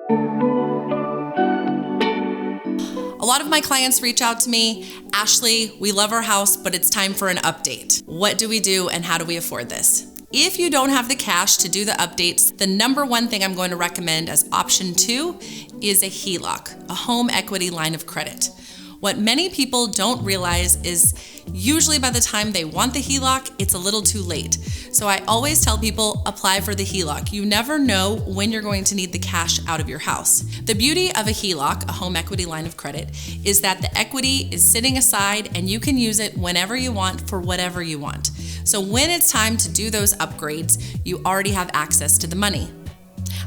A lot of my clients reach out to me, Ashley, we love our house, but it's time for an update. What do we do and how do we afford this? If you don't have the cash to do the updates, the number one thing I'm going to recommend as option 2 is a HELOC, a home equity line of credit. What many people don't realize is usually by the time they want the HELOC, it's a little too late. So I always tell people, apply for the HELOC. You never know when you're going to need the cash out of your house. The beauty of a HELOC, a home equity line of credit, is that the equity is sitting aside and you can use it whenever you want for whatever you want. So when it's time to do those upgrades, you already have access to the money.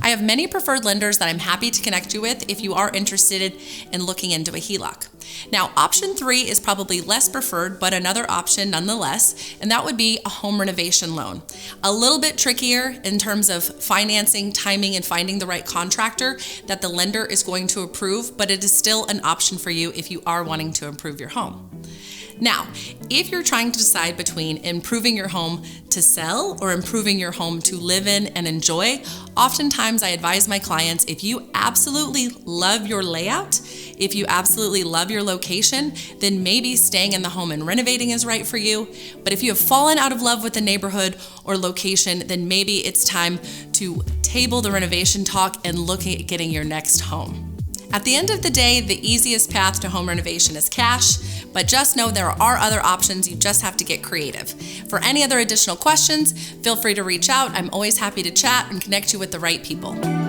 I have many preferred lenders that I'm happy to connect you with if you are interested in looking into a HELOC. Now, option 3 is probably less preferred, but another option nonetheless, and that would be a home renovation loan. A little bit trickier in terms of financing, timing, and finding the right contractor that the lender is going to approve, but it is still an option for you if you are wanting to improve your home. Now, if you're trying to decide between improving your home to sell or improving your home to live in and enjoy, oftentimes I advise my clients, if you absolutely love your layout, if you absolutely love your location, then maybe staying in the home and renovating is right for you. But if you have fallen out of love with the neighborhood or location, then maybe it's time to table the renovation talk and look at getting your next home. At the end of the day, the easiest path to home renovation is cash, but just know there are other options. You just have to get creative. For any other additional questions, feel free to reach out. I'm always happy to chat and connect you with the right people.